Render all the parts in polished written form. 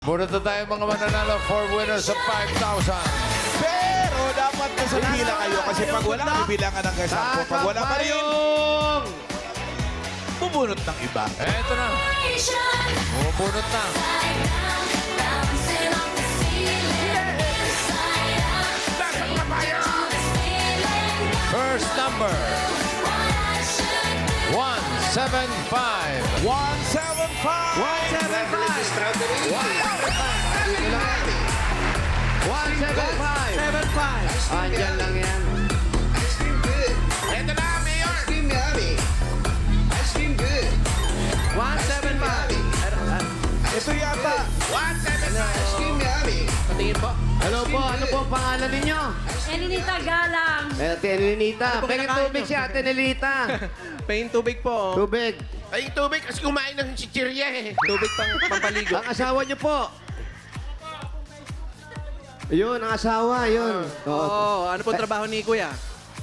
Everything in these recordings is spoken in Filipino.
Bunot na tayo mga mananalo for winners of 5,000. Pero dapat nasa pila kayo kasi pag wala, bibilangan ng kasampo. Pag wala pa rin, bubunot ng iba. Eto na. Bubunot na. First number. 175. 175! 175. Andyan lang yan. Ito na, Mayor! 175. Ito yata. 175! Patingin po. Hello po, ano po ang pangalan ninyo? Elinita Galang. Ate Nelita. Ano po Pengen kinakain tubig nyo? si Ate Nelita. Pahing tubig po. Tubig. Ay, tubig kasi kumain ng chichirya eh. Tubig pampaligo. Ang asawa niyo po. Yun, ang asawa, yun. Oo. Oo, ano po trabaho ni Kuya?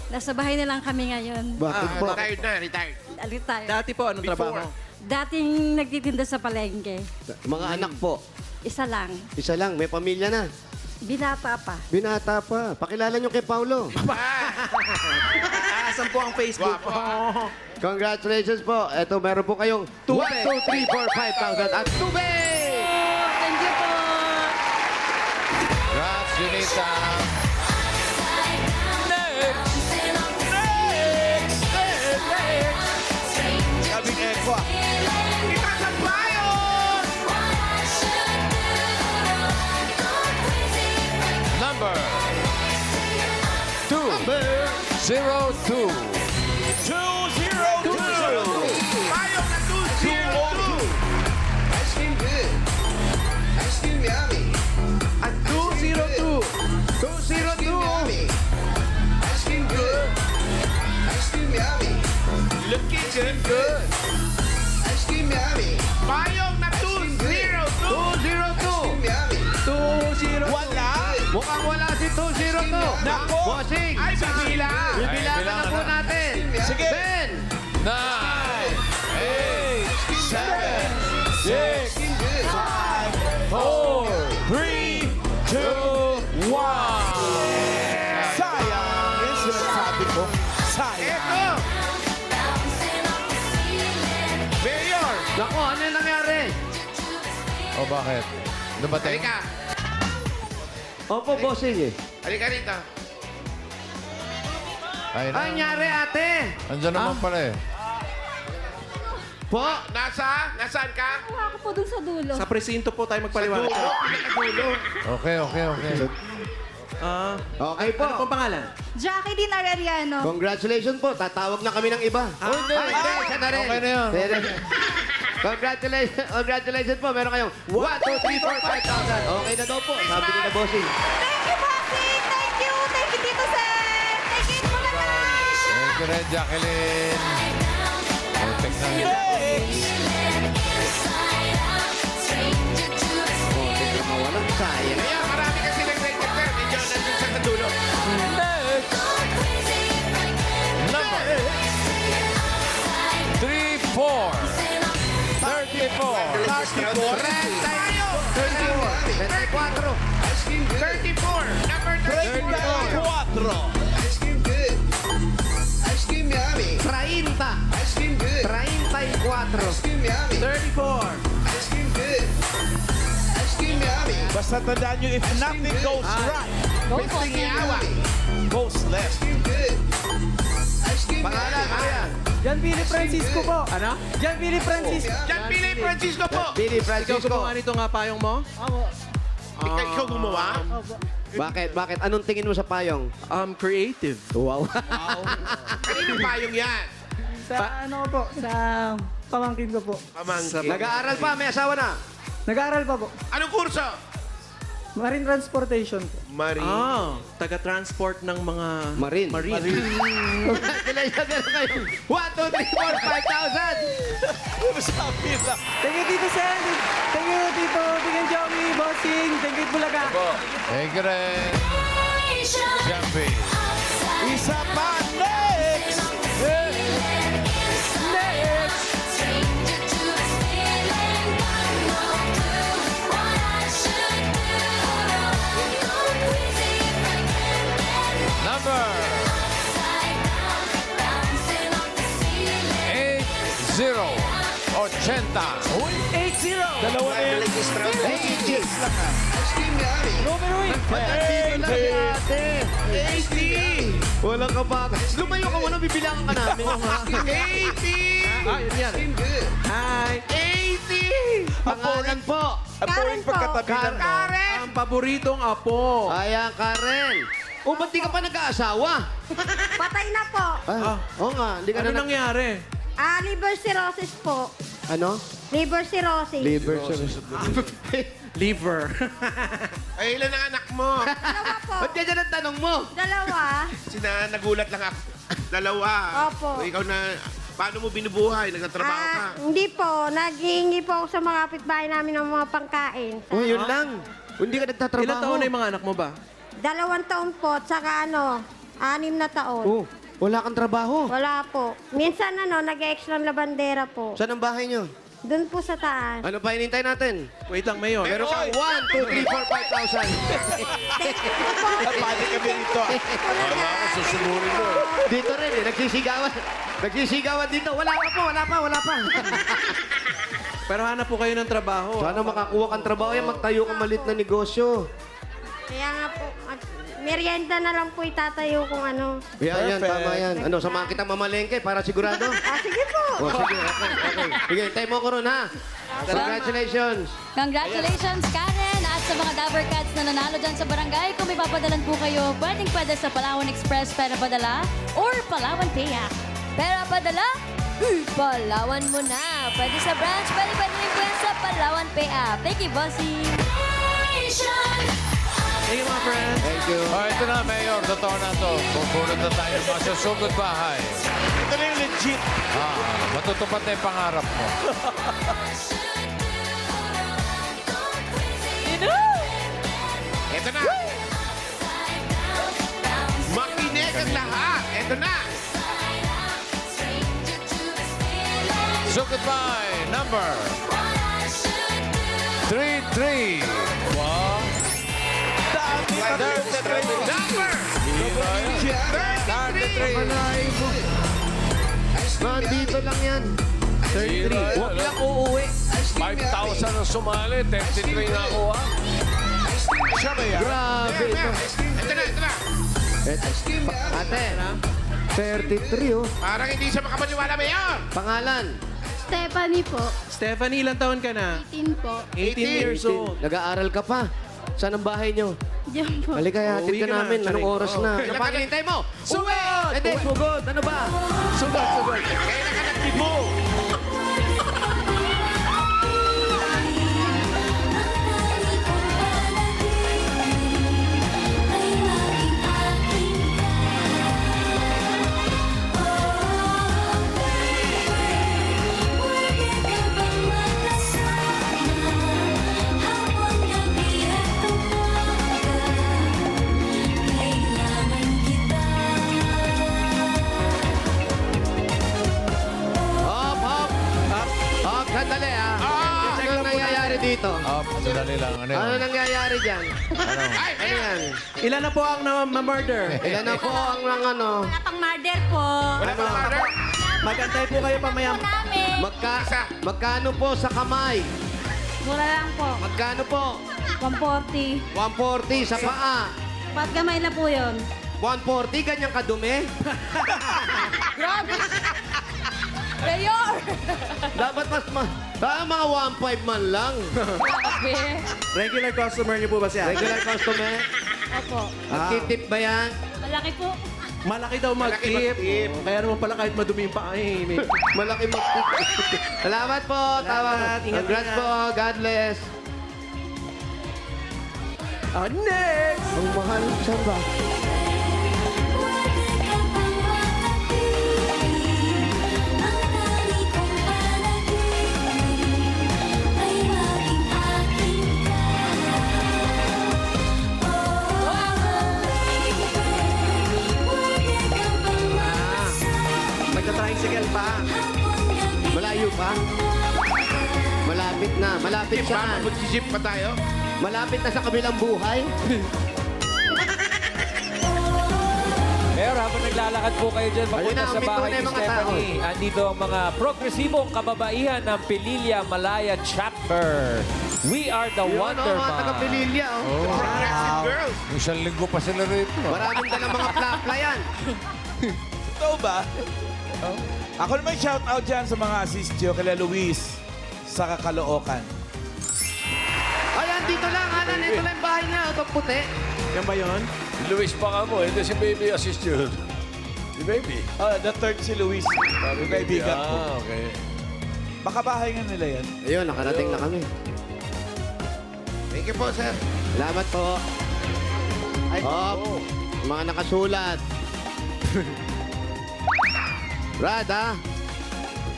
Nasa bahay na lang kami ngayon. Bakit po? Retired na, retired. Retire. Dati po, anong trabaho? Dating nagtitinda sa palengke. Mga anak po. Isa lang. Isa lang, may pamilya na. Binata pa. Binata pa. Pakilala niyo kay Paulo. Asan po ang Facebook? Congratulations po. Ito, meron po kayong 1, 2, 3, 4, 5,000 at tubig! Thank you po. Congrats, Junita. Gabing echo ah. Number 202. 202! Tayo na 202! At 202. 202. Looking good. Payong na 202! 202. Wala! Mukhang wala si 202. Nako! Bossing. Ay, bibila! Bibilangan na po bilangan na. natin. Sige. 10, 9, 8, 7, 6, 4, 3, 2, 1. Sayang! Yan sinasabi ko. Sayang! Eto! Mayor! Naku, ano yung nangyari? O bakit? Dumating? Halika! Opo, bossing eh. Halika rito. Ay, Ay, nangyari ate. Andiyan naman pala eh. Po. Nasaan ka? Wala ko po dun sa dulo. Sa presinto po tayo magpaliwanag. Pinakadulo. Okay. Okay po. Ano pong pangalan? Jackie Din Arellano. Congratulations po. Tatawag na kami ng iba. Hindi. Hindi, siya na rin. Okay na yun. Congratulations po. Meron kayong 1, 2, 3, 4, 5,000. Okay na daw po. Sabi nila bossing. Thank you, Bossing. Thank you. Thank you, Tito Sen. Thank you, Bulaga. Thank you rin, Jacqueline. Perfect na yun. Oh, tignan mo, walang sayang. Kaya marami kasi nag-register. Medyo nandun siya sa dulo. Number 34. Number 34. 34. Basta tandaan nyo, if nothing goes right, Bossing yawa goes left. Pangalan, ano yan? John Billy Francisco po. Ano? John Billy Francisco. Jan Billy Francisco po. Billy Ikaw Francisco. gumawa nito nga payong mo? Ako. Ikaw gumawa? Bakit? Anong tingin mo sa payong? Creative. Wow. Kanino payong yan? Sa ano ko po? Sa pamangkin ko po. Pamangkin. Nag-aaral pa, may asawa na. Nag-aaral pa po. Anong kurso? Marine Transportation po. Marine. Taga-transport ng mga... Marine. Congratulations, meron kayong 1, 2, 3, 4, 5,000. Sabi lang. Thank you, Tito Sen. Thank you, Tito Tingin Joey, Bossing. Thank you, Bulaga. Thank you rin. Jumpy. Isa pa, next! Uy! 8-0. Dalawa na yan. Nandito lang si ate. 80! Walang kabatas. Lumayo ka muna, bibilangan ka namin. 80! Ah, yun yan. Hi. 80! Pangalan po. Ang poring pagkatabi ng no. Ang paboritong apo. Ayan, Karen. O, ba't di ka pa nag-aasawa? Patay na po. Oo nga, hindi ka Ano na nangyari? Liver cirrhosis po. Ano? Liver cirrhosis. Liver Liver. Ay, ilan ang anak mo? Dalawa po. Ba't ganyan ang tanong mo? Dalawa. Nagulat lang ako. Dalawa. Opo. O, ikaw na, paano mo binubuhay? Nagtatrabaho ka? Hindi po. Naghihingi po ako sa mga kapitbahay namin ng mga pangkain. Oh, yun lang. Hindi ka nagtatrabaho. Ilan taon na yung mga anak mo ba? 2 taon po, tsaka 6 na taon. Oh, wala kang trabaho. Wala po. Minsan nag-extra labandera po. Saan ang bahay nyo? Doon po sa taas. Ano pa hinintay natin? Wait lang, Mayor. Meron kang 1, 2, 3, 4, 5,000. Pati kami rito. Wala ako, susunurin mo. Dito rin eh, nagsisigawan. Nagsisigawan dito. Wala pa. Pero hanap po kayo ng trabaho. Sana makakuha kang trabaho yan, magtayo kang malit na negosyo. Kaya nga po, merienda na lang po itatayo kung ano. Yan, Perfect. tama yan. Ano, samahan kita mamalengke para sigurado? Sige po. O, sige, okay. Sige, hintay mo ko ron, ha? Congratulations. Congratulations, Karen! At sa mga Dabber Cats na nanalo dyan sa barangay, kung may papadalan po kayo, pwede sa Palawan Express Pera Padala or Palawan Paya. Pera Padala? Palawan mo na. Pwede sa branch, pwede rin po yan sa Palawan Paya. Thank you, bossy! Thank you, mga friends. Thank you. Oh, ito na, Mayor. Totoo na to. Pupunod na tayo mga susugod bahay. Ito na yung legit. Matutupad na yung pangarap mo. Ito na. Makinig ang lahat. Ito na. Sugod bahay, number 33. Wow. Number 33. Nandito lang yan. 33. Huwag lang uuwi. 5,000 ang sumali. 33 na ako, ha? Siya ba yan? Grabe ito. Ito na. Ate, 33 oh. Parang hindi siya makapaniwala, Mayor. Pangalan? Stephanie po. Stephanie, ilang taon ka na? 18 po. 18 years old. Nag-aaral ka pa. Saan ang bahay nyo? Diyan po. Halika, hatid Uuwi ka ka na, namin. Anong Charing. oras na? Ano pa hinihintay mo? Sugod! Hindi, sugod. Ano ba? Sugod. Kailan ka nagtibo? Hop, hop. Hop, sandali ah. Ano nangyayari dito? Oh, sandali lang. Ano Ano yun? nangyayari dyan? Ay, Ano yan? Ilan na po ang na-murder? Ilan na po ang ano? Wala pang murder po. wala pa mother. Magantay po kayo pamaya. Magkano po sa kamay? Mura lang po. Magkano po? 140. 140 sa paa. Pat gamay na po yun. 140, ganyang kadumi? Mayor! Dapat mga 1.5 man lang. Regular customer niyo po ba siya? Regular customer. Opo. Nagtitip ba yan? Malaki po. Malaki daw Malaki mag-tip. mag-tip. Oh, kaya naman pala kahit madumi yung paa eh. Malaki mag-tip. Salamat po. Tama. Ingat, Congrats ingat. po. God bless. Next! Ang mahal. Saan ba? Magta-tricycle pa. Malayo pa? Malapit na. Malapit Paano saan? mag-jeep pa tayo? Malapit na sa kabilang buhay? Mayor, habang naglalakad po kayo dyan, papunta Ayun na, sa uminto bahay na ni yung mga tao. Stephanie. Andito ang mga progresibong kababaihan ng Pililya Malaya Chapter. We are the Yun, Wonder mga Moms. taga-Pililya. Oh. Progressive girls. Isang linggo pa sila rito. Maraming dalang mga plapla yan. Totoo ba? Ako naman shout out dyan sa mga assistyo kila Luis sa Caloocan. Ayan, dito lang, Alan. Ito lang yung bahay niya. Ito puti. Yan ba yun? Luis pa ka mo, hindi si Baby assist yun. Si Baby. The third si Luis. Yung kaibigan ko. Okay. Baka bahay nga nila yan. Ayun, nakarating na kami. Thank you po, sir. Salamat po. Ay, Oh, mga nakasulat. Brad, ha?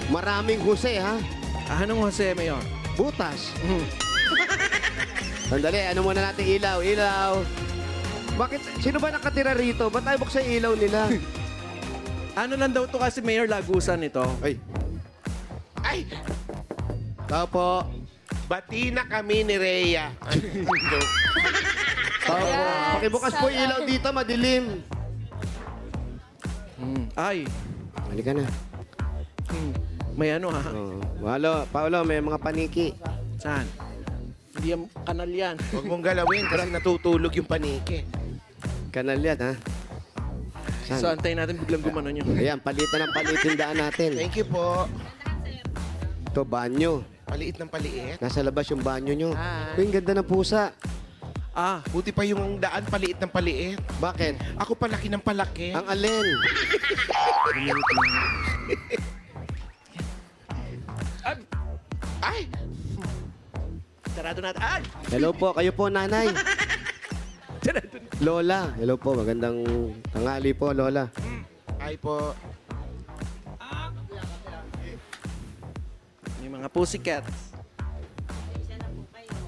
Maraming Jose, ha? Anong Jose, Mayor? Butas. Sandali, ano muna natin ilaw? Ilaw. Bakit? Sino ba nakatira rito? Ba't tayo buksan yung ilaw nila? Ano lang daw to kasi, Mayor, lagusan ito. Ay, Ay, tao po. bati na kami ni Rhea. Tao po. Pakibukas po yung ilaw dito, madilim. Ay, Halika na. may ano ha? Oh. Paolo, may mga paniki. Saan? Hindi yan, kanal yan. Huwag mong galawin kasi natutulog yung paniki. Kanal yan, ha? Saan? So, antayin natin biglang gumanon yun. Ayan, palitan ng palit yung daan natin. Thank you po. Ito, banyo. Paliit ng paliit. Nasa labas yung banyo nyo. Hi. Uy, ang ganda ng pusa. Ah, Buti pa yung daan paliit ng paliit. Bakit? Ako palaki ng palaki. Ang alin. Ay! sarado natin. Ay! Hello po, kayo po, nanay. Sarado na. Lola. Hello po, magandang tanghali po, Lola. Ay po. May mga pussycats.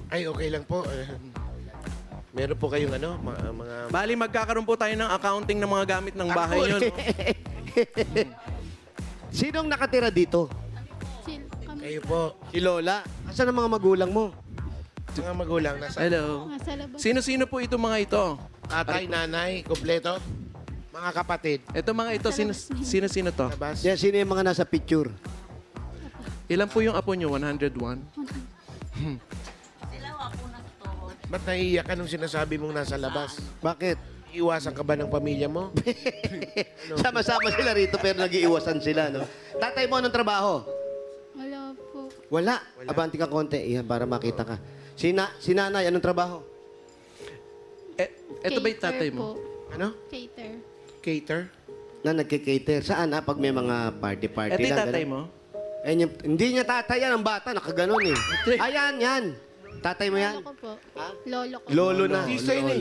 Ay, okay lang po. Meron po kayong ano, mga... Bali, magkakaroon po tayo ng accounting ng mga gamit ng bahay nyo. No? Sinong nakatira dito? Kayo po. Si Lola. Asan ang mga magulang mo? Mga magulang nasa Hello. Sino-sino po ito mga ito? tatay, nanay, kompleto. Mga kapatid. Ito mga ito, sino-sino to? Labas. Yan, sino yung mga nasa picture? Ilan po yung apo nyo? 101? Ba't naiiyak ka nung sinasabi mong nasa labas? Bakit? Iwasan ka ba ng pamilya mo? Sama-sama sila rito pero nag-iiwasan sila, no? Tatay mo, anong trabaho? Wala po. Wala. Abanti ka konti. Iyan, para makita ka. Si nanay, anong trabaho? Ito ba yung tatay mo? Ano? Cater. Cater? Na nagkikater. Saan, ha? Pag may mga party-party Ito yung lang. tatay ganun. mo? Hindi niya tatay yan. Ang bata, nakaganon eh. Ayan, yan. Tatay mo yan? Lolo ko po. Lolo ko. Lolo na. Tisa yun eh.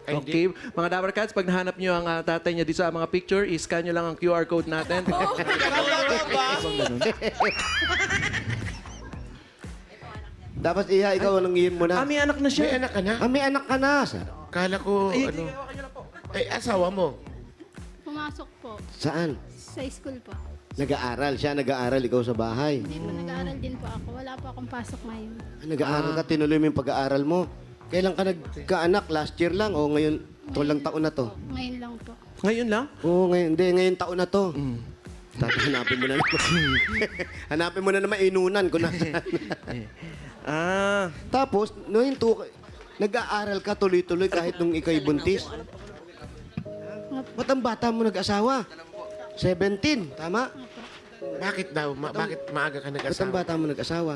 Ay, hindi. Okay. Mga Dabber Cats, pag nahanap nyo ang tatay niya dito sa mga picture, i-scan nyo lang ang QR code natin. Dapat ikaw anong iyon mo na. May anak na May siya. anak ka na? May anak ka na. Kala ko, ano... Ay, asawa mo. Pumasok po. Saan? Sa school po. Nag-aaral siya, nag-aaral ikaw sa bahay. Hindi po nag-aaral din po ako. Wala po akong pasok ngayon. Nag-aaral ka, tinuloy mo yung pag-aaral mo. Kailan ka nagkaanak? Last year lang o ngayon? Ito lang taon na to? Ngayon lang po. Ngayon lang? Oo, ngayon. Hindi, ngayon taon na to. Tapos hanapin mo na naman. Hanapin mo na naman inunan ko na. Tapos, nag-aaral ka tuloy-tuloy kahit nung ikaw'y buntis. Ba't ang bata mo nag-asawa? 17, tama? Bakit daw? Bakit maaga ka Ba't ang nag-asawa? bata mo nag-asawa?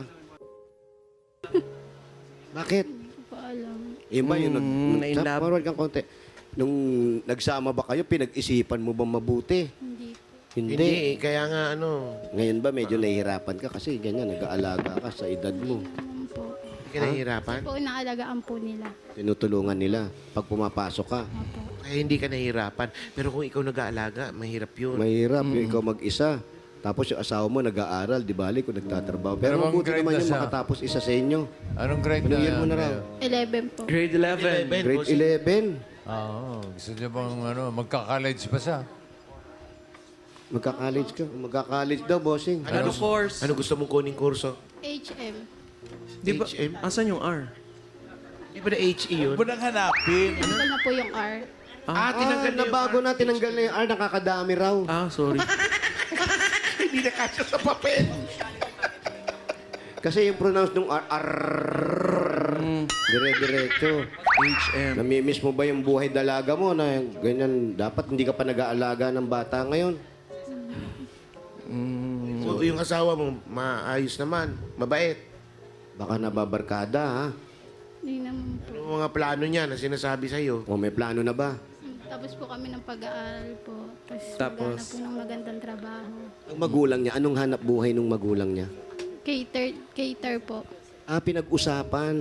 Bakit? Hindi ko po alam. Yun ba yun? na-inlove. Forward kang konti. Nung nagsama ba kayo, pinag-isipan mo ba mabuti? Hindi po. Hindi. Hindi, kaya nga ano, Ngayon ba medyo nahihirapan ka kasi ganyan, nag-aalaga ka sa edad mo. Alam po. hindi ka nahihirapan. Po, inaalagaan po nila. Tinutulungan nila pag pumapasok ka. Opo. Kaya hindi ka nahihirapan. Pero kung ikaw nag-aalaga, mahirap yun. Mahirap yung ikaw mag-isa. Tapos yung asawa mo nag-aaral, di bali kung nagtatrabaho. Pero Pero bang mabuti grade naman na yung siya? makatapos isa sa inyo. Anong grade Anong year mo na raw? 11 po. Grade 11. Grade 11. Oo. Gusto niya bang magka-college pa siya? Magka-college ka. Magka-college daw, bossing. Ano course? Ano gusto mong kuning kurso? HM. Di ba? HM? Asan yung R? Di ba na HE yun? Huwag mo nang hanapin. Tinagal na po yung R. Tinanggal na nabago na, tinanggal na yung R, nakakadami raw. Sorry. Hindi na kasya sa papel. Kasi yung pronounce nung R, dire-diretso. HM. Namimiss mo ba yung buhay dalaga mo na ganyan, dapat hindi ka pa nag-aalaga ng bata ngayon? So, yung asawa mo, maayos naman, mabait. Baka nababarkada, ha? Hindi naman po. Ano mga plano niya na sinasabi sa'yo? O may plano na ba? Tapos po kami ng pag-aaral po. Tapos? Tapos maghanap po ng magandang trabaho. Ang magulang niya, anong hanap buhay nung magulang niya? Cater po. Pinag-usapan.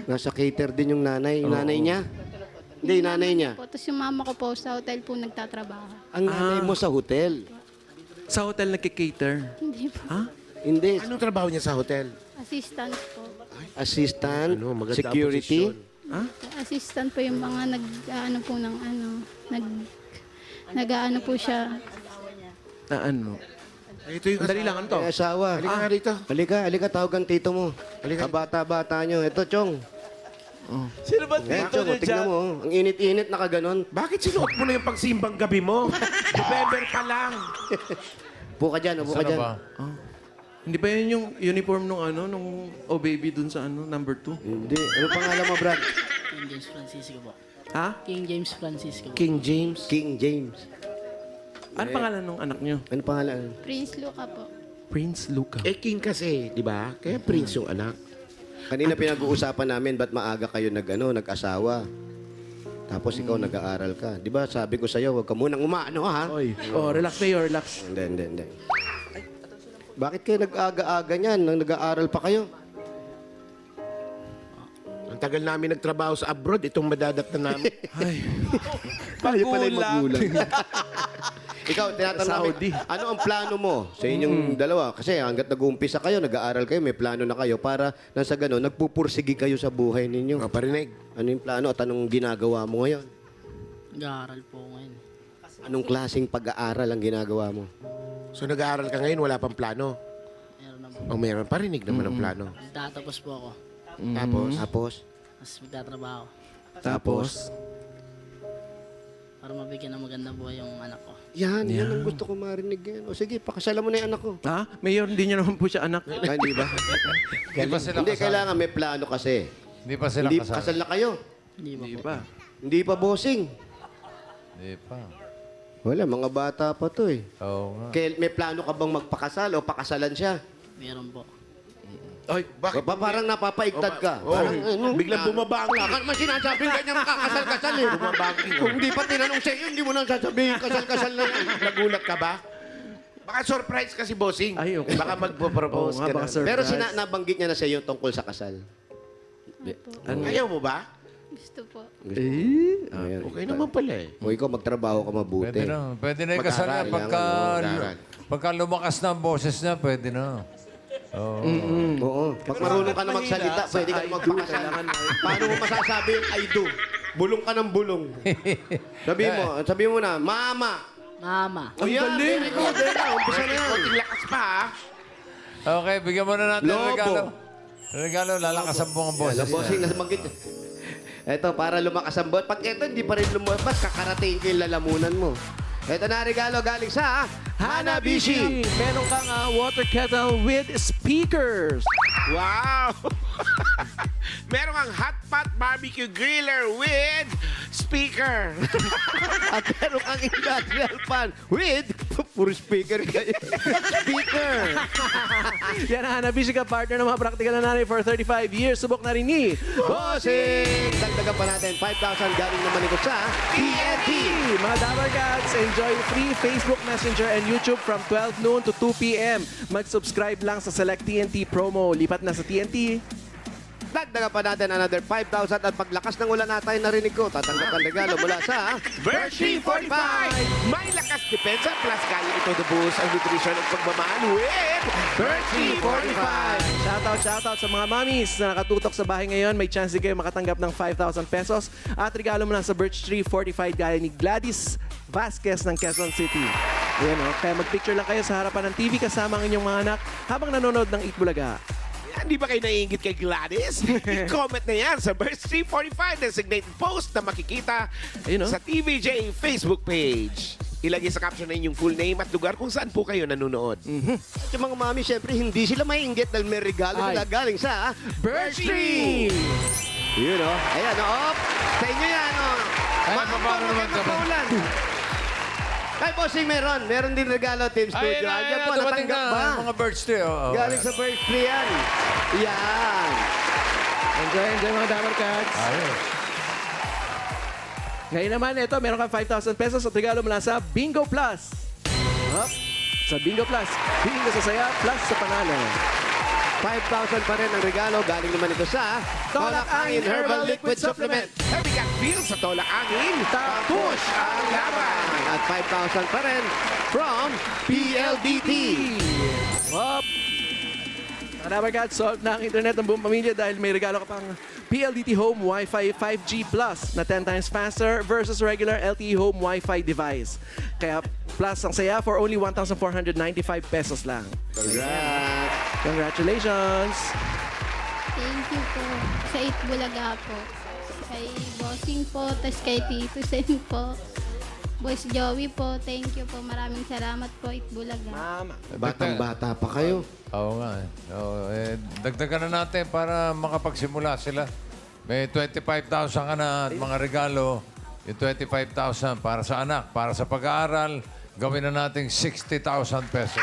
Nasa cater din yung nanay. Yung nanay niya? Hindi, yung nanay niya. Po. Tapos yung mama ko po sa hotel po nagtatrabaho. Ang nanay mo sa hotel. Sa hotel nagkikater. Hindi po. Hindi. Anong trabaho niya sa hotel? Assistant po. Assistant, Ano, maganda ang security. Assistant po yung mga nag-ano po siya. Ano? Ito yung Dali lang, ano to? May asawa. Halika nga rito. Halika, tawagan tito mo. Halika. Kabata-bata nyo. Ito, Chong. Sino ba Eh, dito Chong, niya tignan dyan? mo. oh. Ang init-init, nakaganon. Bakit sinuot mo na yung pagsimbang gabi mo? November pa lang. Upo ka dyan, upo ka Sana dyan. ba? Hindi ba yun yung uniform nung baby dun sa number 2? Hindi. Ano pangalan mo, Brad? King James Francisco po. Ha? King James Francisco. King James. King James. Ano pangalan nung anak nyo? Ano pangalan? Prince Luca po. Prince Luca. King kasi, di ba? Kaya prince yung anak. Kanina pinag-uusapan namin ba't maaga kayo nag-asawa. Tapos ikaw nag-aaral ka. Di ba sabi ko sa'yo, huwag ka munang umaano, ha? Relax Mayor, relax. Hindi. Bakit kayo nag-aga-aga niyan nang nag-aaral pa kayo? Ang tagal namin nagtrabaho sa abroad, itong madadat na namin. Tayo pala yung magulang. Ikaw, tinatanong Saudi. namin, ano ang plano mo sa inyong dalawa? Kasi hanggat nag-uumpisa kayo, nag-aaral kayo, may plano na kayo para nang sa gano'n, nagpupursigi kayo sa buhay ninyo. Parinig. Ano yung plano at anong ginagawa mo ngayon? Nag-aaral po ngayon. Anong klaseng pag-aaral ang ginagawa mo? So nag-aaral ka ngayon, wala pang plano? Meron na po. O meron, parinig naman ang plano. Magtatapos po ako. Tapos? Tapos magtatrabaho. Tapos? Para mabigyan ng magandang buhay yung anak ko. Yan ang gusto ko marinig yan. O sige, pakasalan mo na yung anak ko. Ha? Mayor, hindi niyo naman po siya anak. Hindi ba? Hindi pa sila Hindi, kasal. kailangan may plano kasi. Hindi pa sila Hindi kasal. kasal na kayo. Hindi ba Hindi po? pa. Hindi pa bossing. Hindi pa. Wala, mga bata pa to eh. Oo nga. Kaya may plano ka bang magpakasal o pakasalan siya? Meron po. Ay, bakit? Parang napapaigtad ka. Oh, Parang, biglang bumabang. Wala ka naman sinasabing ganyan kakasal-kasal eh. Bumabangking. Kung hindi pa tinanong sa iyo, hindi mo nang sasabihin kasal-kasal na yan. Nagulat ka ba? Baka surprise kasi, bossing. Ay, okay. Baka magpo-propose Oo nga, ka baka na. surprise. Pero nabanggit niya na sa iyo tungkol sa kasal. Ayaw mo ba? Gusto po. Ayan. Okay naman pala eh. O ikaw, magtrabaho ka mabuti. Pwede na. Pwede na yung kasal niya. Pagka lumakas na ang boses niya, pwede na. Oo. Oo. Pag marunong ka na magsalita, pwede ka na magpakasal. Paano mo masasabi yung I do? Bulong ka ng bulong. Sabihin mo na, Mama! Mama. Ang galing! Very good. Umpisa na yan. Konting lakas pa, ha? Okay, bigyan mo na natin ng Lobo. regalo. Regalo, lalakasan mo ang boses Sa bossing niya. na banggit. Ito, para lumakas ang bot. Pag ito, hindi pa rin lumabas, kakarating ko yung lalamunan mo. Ito na regalo galing sa Hanabishi. Meron kang water kettle with speakers. Wow! Meron kang hot pot barbecue griller with speaker. At meron kang industrial fan with puro speaker kayo. Speaker. Yan ang Hanabishi ka partner ng mga praktikal na nanay for 35 years. Subok na rin ni Bossing! Dagdagan pa natin, 5,000 galing naman ito sa TNT. Mga Dabar Cats, enjoy free Facebook Messenger and YouTube from 12 noon to 2 p.m. Mag-subscribe lang sa Select TNT promo. Lipat na sa TNT. Dagdagan pa natin another 5,000 at paglakas ng ulan na tayo narinig ko, tatanggap ang regalo mula sa Virtue 45! May lakas depensa plus kaya ito the boost ang nutrition at pagmamahal with Virtue 45! Shoutout sa mga mommies na nakatutok sa bahay ngayon. May chance din kayo makatanggap ng 5,000 pesos. At regalo mo lang sa Birch Tree Fortified gaya ni Gladys Vasquez ng Quezon City. Ayan, Kaya mag-picture lang kayo sa harapan ng TV kasama ang inyong mga anak habang nanonood ng Eat Bulaga. Yan, Hindi ba kayo naiingit kay Gladys? I-comment na yan sa Birch 345 designated post na makikita Ayun, oh. sa TVJ Facebook page. Ilagay sa caption na inyong full name at lugar kung saan po kayo nanonood. At yung mga mami, syempre, hindi sila maiinggit dahil may regalo Ay. sila galing sa Birch Tree! Yun, oh. Ayan, oh. Sa inyo yan, oh. Ay, Maambang, paano naman magandang kami? paulan. Kay Bossing meron. Meron din regalo, Team Ay, Studio. Ayan po, dumating natanggap na. ba? Mga birds tree. Oh, Galing sa Birch Tree yan. Yan. Enjoy mga Dabar Cats. Ayos. Ngayon naman, ito, meron kang 5,000 pesos at regalo mula sa Bingo Plus. Up. Sa Bingo Plus. Bingo sa saya, plus sa panalo. 5,000 pa rin ang regalo. Galing naman ito sa Tolak Angin Herbal Liquid Supplement. Heavy Cat Feel sa Tolak Angin. Tapos ang laban. At 5,000 pa rin from PLDT. Up. Mga Dabar Cats, solve na ang internet ng buong pamilya dahil may regalo ka pang PLDT Home Wi-Fi 5G Plus na 10 times faster versus regular LTE Home Wi-Fi device. Kaya plus ang saya for only 1,495 pesos lang. Congrats. Congratulations! Thank you po sa Itbulaga po. Kay Bossing po, tas kay Tito Sen po. Boss Joey po, thank you po. Maraming salamat po, Itbulaga. Mama. Batang-bata pa kayo. Oo nga. Dagdagan na natin para makapagsimula sila. May 25,000 ka na at mga regalo. Yung 25,000 para sa anak, para sa pag-aaral, gawin na natin 60,000 pesos.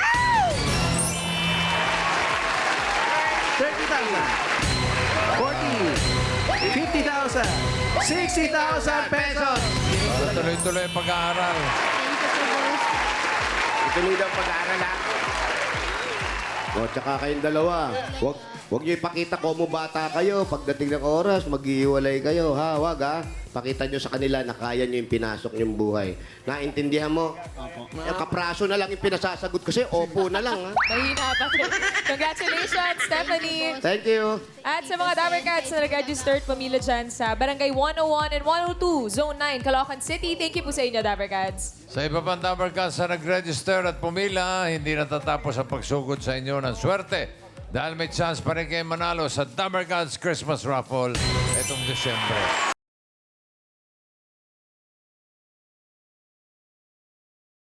30,000, 40, 50,000, 60,000 pesos! Tuloy-tuloy ang pag-aaral. Thank you po, boss. Ituloy daw pag-aaral ha. O, tsaka kayong dalawa. Huwag niyo ipakita kung bata kayo. Pagdating ng oras, maghihiwalay kayo. Ha, wag ha. Pakita niyo sa kanila na kaya niyo yung pinasok niyong buhay. Naintindihan mo? Opo. Yung kapraso na lang yung pinasasagot kasi opo na lang ha. Mahina pa. Congratulations, Stephanie. Thank you. At sa mga Dabar Cats na nag-registered pamilya dyan sa Barangay 101 and 102, Zone 9, Caloocan City. Thank you po sa inyo, Dabar Cats. Sa iba pang Dabar Cats na nag-register at pumila, hindi natatapos ang pagsugod sa inyo ng swerte. Dahil may chance pa rin kayo manalo sa Dabar Cats Christmas Raffle itong Desyembre.